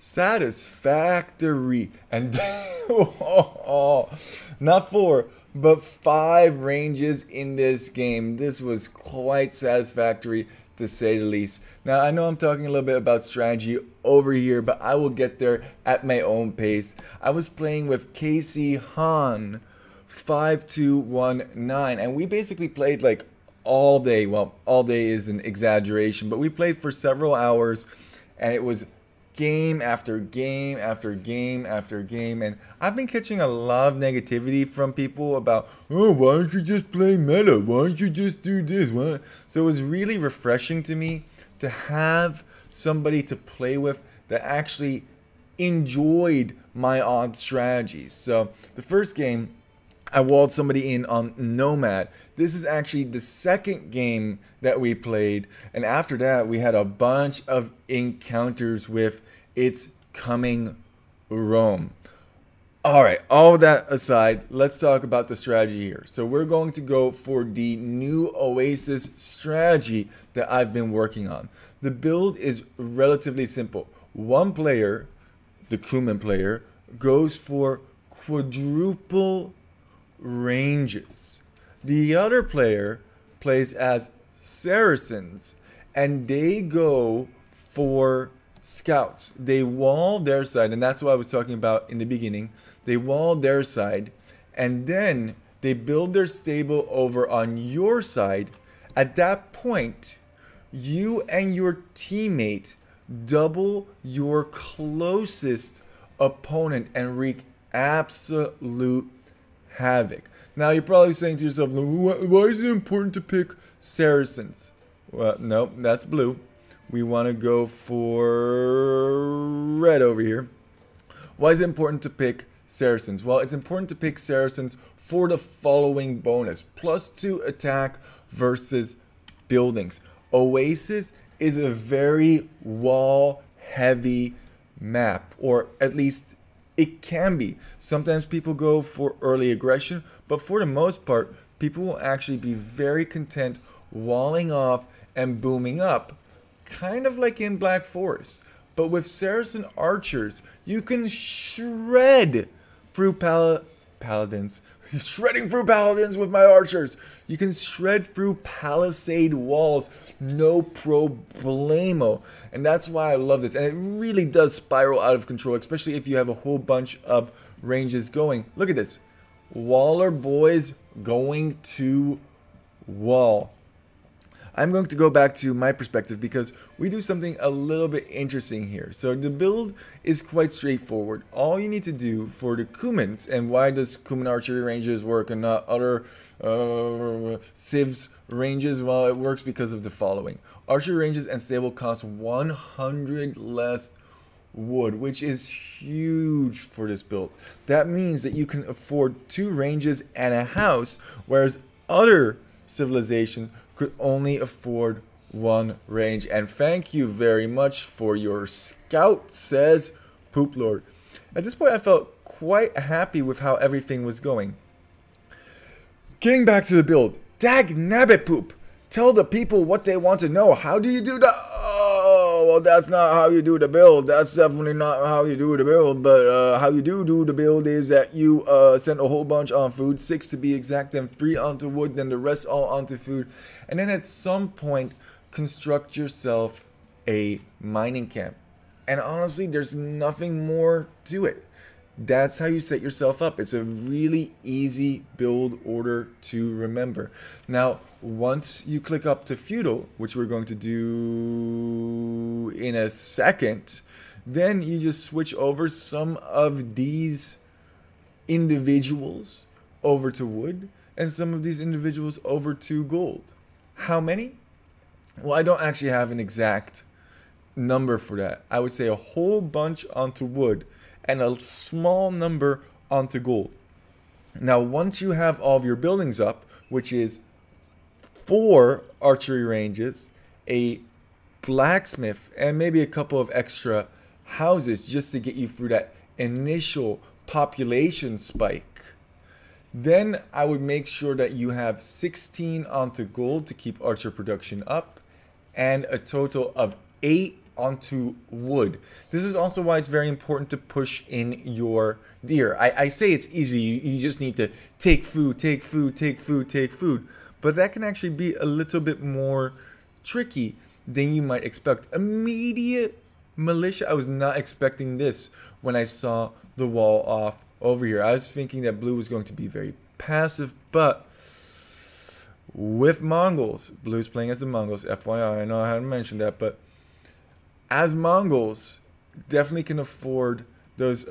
satisfactory. And not four, but five ranges in this game. This was quite satisfactory to say the least. Now, I know I'm talking a little bit about strategy over here, but I will get there at my own pace. I was playing with KChan 5219, and we basically played like all day. Well, all day is an exaggeration, but we played for several hours, and it was game after game after game after game. And I've been catching a lot of negativity from people about, oh, why don't you just play meta? Why don't you just do this? What? So it was really refreshing to me to have somebody to play with that actually enjoyed my odd strategies. So the first game, I walled somebody in on Nomad. This is actually the second game that we played, and after that we had a bunch of encounters with It's Coming Rome. Alright, all that aside, let's talk about the strategy here. So we're going to go for the new Oasis strategy that I've been working on. The build is relatively simple. One player, the Cuman player, goes for quadruple ranges. The other player plays as Saracens, and they go for scouts. They wall their side, and that's what I was talking about in the beginning. They wall their side, and then they build their stable over on your side. At that point, you and your teammate double your closest opponent and wreak absolute havoc. Now you're probably saying to yourself, why is it important to pick Saracens? Well, no, that's blue. We want to go for red over here. Why is it important to pick Saracens? Well, it's important to pick Saracens for the following bonus: +2 attack versus buildings. Oasis is a very wall heavy map, or at least it can be. Sometimes people go for early aggression, but for the most part, people will actually be very content walling off and booming up, kind of like in Black Forest. But with Saracen archers, you can shred through paladins. Shredding through paladins with my archers. You can shred through palisade walls, no problemo. And that's why I love this. And it really does spiral out of control, especially if you have a whole bunch of ranges going. Look at this. Waller boys going to wall. I'm going to go back to my perspective because we do something a little bit interesting here. So the build is quite straightforward. All you need to do for the Cumans, and why does Cuman Archery ranges work and not other Civs ranges? Well, it works because of the following. Archery ranges and stable cost 100 less wood, which is huge for this build. That means that you can afford 2 ranges and a house, whereas other civilizations could only afford 1 range. And thank you very much for your scout, says Poop Lord. At this point, I felt quite happy with how everything was going. Getting back to the build, dag nabbit poop. Tell the people what they want to know. How do you do that? Oh, well, that's not how you do the build. That's definitely not how you do the build. But how you do the build is that you send a whole bunch on food, 6 to be exact, then 3 onto wood, then the rest all onto food. And then at some point, construct yourself a mining camp. And honestly, there's nothing more to it. That's how you set yourself up. It's a really easy build order to remember. Now, once you click up to feudal, which we're going to do in a second, then you just switch over some of these individuals over to wood and some of these individuals over to gold. How many? Well, I don't actually have an exact number for that. I would say a whole bunch onto wood and a small number onto gold. Now, once you have all of your buildings up, which is 4 archery ranges, a blacksmith, and maybe a couple of extra houses just to get you through that initial population spike, then I would make sure that you have 16 onto gold to keep archer production up, and a total of 8 onto wood. This is also why it's very important to push in your deer. I say it's easy. You just need to take food, take food, take food, take food. But that can actually be a little bit more tricky than you might expect. Immediate militia. I was not expecting this when I saw the wall off over here. I was thinking that blue was going to be very passive, but with Mongols, blue's playing as the Mongols, FYI, I know I hadn't mentioned that, but as Mongols, definitely can afford those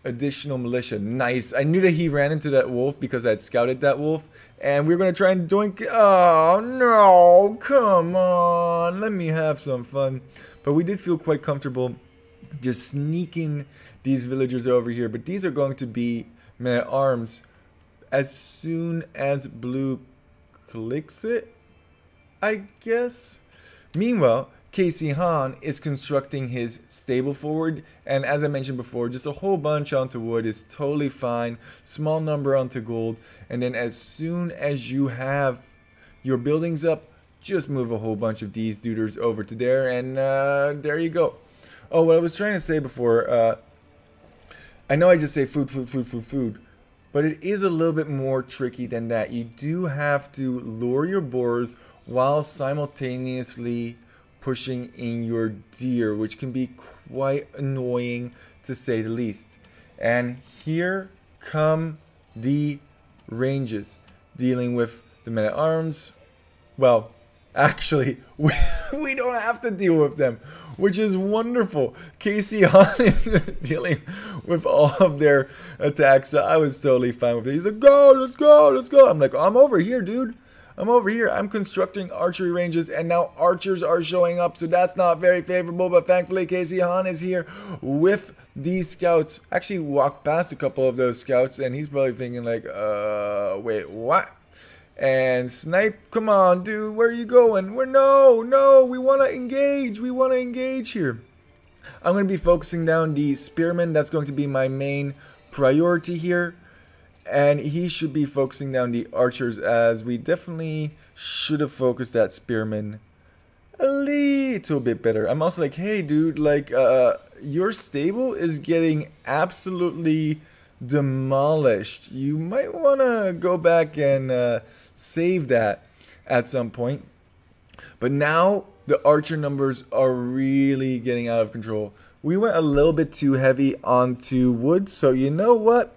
additional militia. Nice. I knew that he ran into that wolf because I had scouted that wolf, and we were going to try and doink. Oh, no, come on, let me have some fun. But we did feel quite comfortable just sneaking these villagers over here, but these are going to be men-at-arms as soon as blue clicks it, I guess. Meanwhile, KChan is constructing his stable forward, and as I mentioned before, just a whole bunch onto wood is totally fine. Small number onto gold, and then as soon as you have your buildings up, just move a whole bunch of these duders over to there, and there you go. Oh, what I was trying to say before, I know I just say food, food, food, food, food, but it is a little bit more tricky than that. You do have to lure your boars while simultaneously pushing in your deer, which can be quite annoying to say the least. And here come the ranges, dealing with the men-at-arms. Well, actually, we don't have to deal with them, which is wonderful. KChan is dealing with all of their attacks, so I was totally fine with it. He's like, go, let's go, let's go. I'm like, I'm over here, dude. I'm over here. I'm constructing archery ranges, and now archers are showing up, so that's not very favorable, but thankfully KChan is here with these scouts. Actually walked past a couple of those scouts, and he's probably thinking like, wait, what? And Snipe, come on, dude, where are you going? No, we want to engage here. I'm going to be focusing down the spearman. That's going to be my main priority here. And he should be focusing down the archers, as we definitely should have focused that spearman a little bit better. I'm also like, hey, dude, like, your stable is getting absolutely demolished. You might want to go back and save that at some point. But now the archer numbers are really getting out of control. We went a little bit too heavy onto wood, so you know what?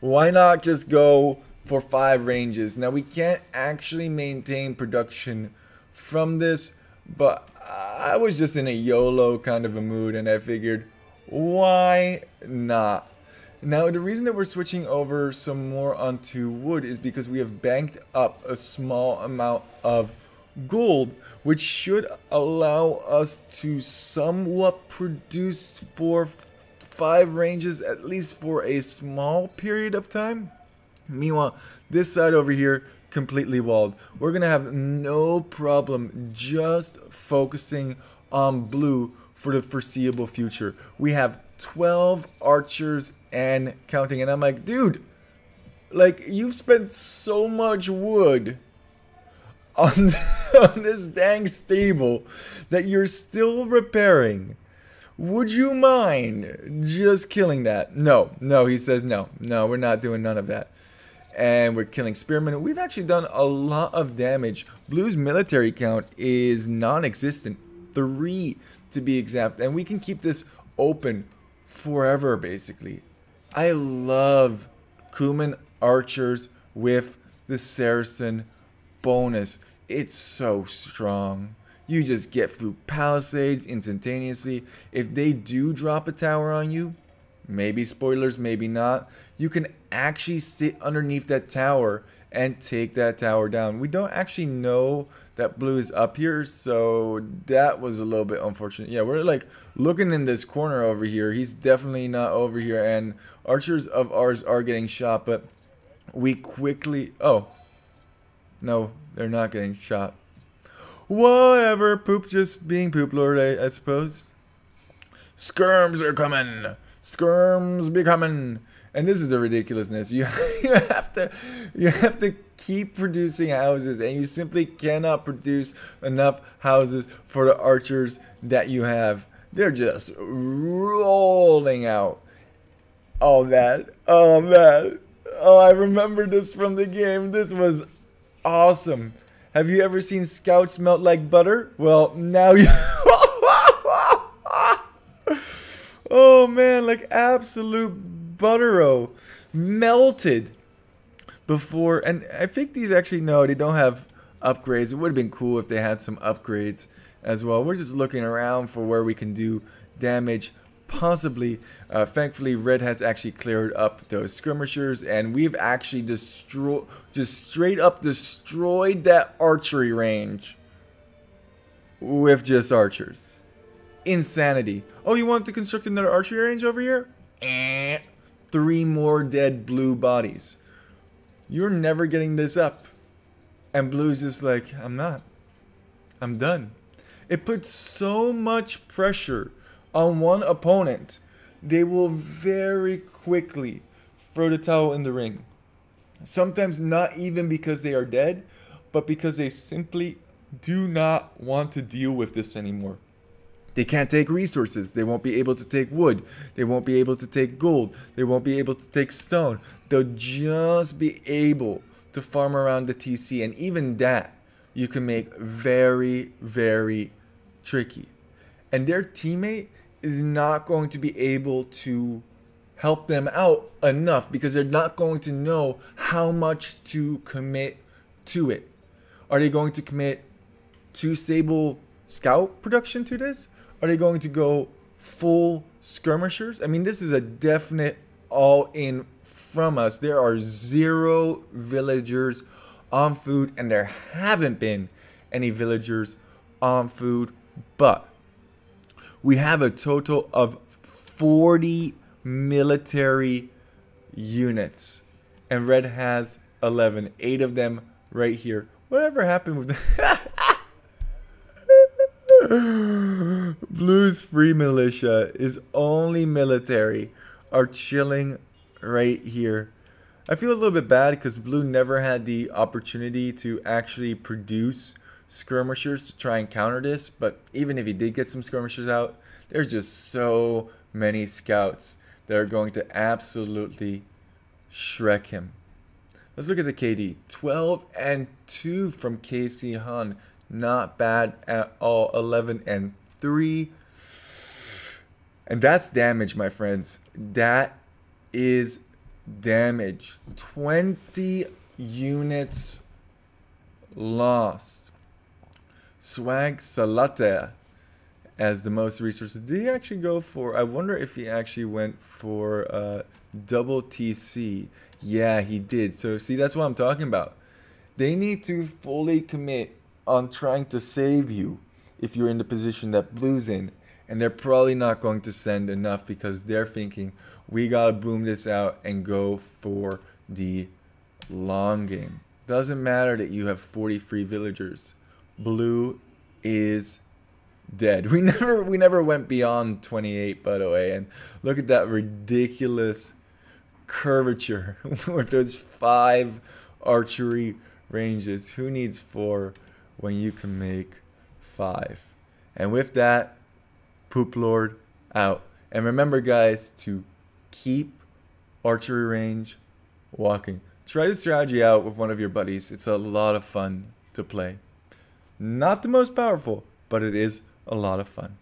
Why not just go for 5 ranges? Now, we can't actually maintain production from this, but I was just in a YOLO kind of a mood, and I figured, why not? Now, the reason that we're switching over some more onto wood is because we have banked up a small amount of gold, which should allow us to somewhat produce for 5 ranges, at least for a small period of time. Meanwhile, this side over here, completely walled. We're going to have no problem just focusing on blue for the foreseeable future. We have 12 archers and counting, and I'm like, dude, like, you've spent so much wood on this dang stable that you're still repairing. Would you mind just killing that? No, he says no, we're not doing none of that. And we're killing spearmen. We've actually done a lot of damage. Blue's military count is non-existent, 3 to be exact, and we can keep this open forever, basically. I love Cuman Archers with the Saracen bonus. It's so strong. You just get through palisades instantaneously. If they do drop a tower on you, maybe spoilers, maybe not, you can actually sit underneath that tower and take that tower down. We don't actually know that blue is up here, so that was a little bit unfortunate. Yeah, we're like looking in this corner over here. He's definitely not over here, and archers of ours are getting shot, but we quickly... Oh, no, they're not getting shot. Whatever, poop just being poop lord, I suppose. Skirms are coming. Skirms be coming. And this is the ridiculousness. You have to keep producing houses, and you simply cannot produce enough houses for the archers that you have. They're just rolling out. Oh man, oh man, oh, I remember this from the game. This was awesome. Have you ever seen scouts melt like butter? Well, now you. Oh man, like absolute Butero melted before. And I think these actually, no, they don't have upgrades. It would have been cool if they had some upgrades as well. We're just looking around for where we can do damage. Possibly, thankfully, Red has actually cleared up those skirmishers, and we've actually just straight up destroyed that archery range with just archers. Insanity. Oh, you want to construct another archery range over here? 3 more dead blue bodies. You're never getting this up. And blue's just like, I'm not. I'm done. It puts so much pressure on one opponent, they will very quickly throw the towel in the ring. Sometimes not even because they are dead, but because they simply do not want to deal with this anymore. They can't take resources. They won't be able to take wood. They won't be able to take gold. They won't be able to take stone. They'll just be able to farm around the TC, and even that you can make very, very tricky. And their teammate is not going to be able to help them out enough because they're not going to know how much to commit to it. Are they going to commit 2 Sable Scout production to this? Are they going to go full skirmishers? I mean, this is a definite all-in from us. There are 0 villagers on food, and there haven't been any villagers on food, but we have a total of 40 military units, and Red has 11. 8 of them right here. Whatever happened with the Blue's free militia is only military are chilling right here. I feel a little bit bad because Blue never had the opportunity to actually produce skirmishers to try and counter this, but even if he did get some skirmishers out, there's just so many scouts that are going to absolutely Shrek him. Let's look at the KD. 12 and 2 from KChan. Not bad at all. 11 and 3. And that's damage, my friends. That is damage. 20 units lost. Swag Salate as the most resources. Did he actually go for... I wonder if he actually went for double TC. Yeah, he did. So, see, that's what I'm talking about. They need to fully commit on trying to save you if you're in the position that Blue's in. And they're probably not going to send enough because they're thinking, we got to boom this out and go for the long game. Doesn't matter that you have 40 free villagers. Blue is dead. We never went beyond 28, by the way. And look at that ridiculous curvature with those 5 archery ranges. Who needs 4 when you can make 5? And with that, Poop Lord out. And remember, guys, to keep archery range walking. Try the strategy out with one of your buddies. It's a lot of fun to play. Not the most powerful, but it is a lot of fun.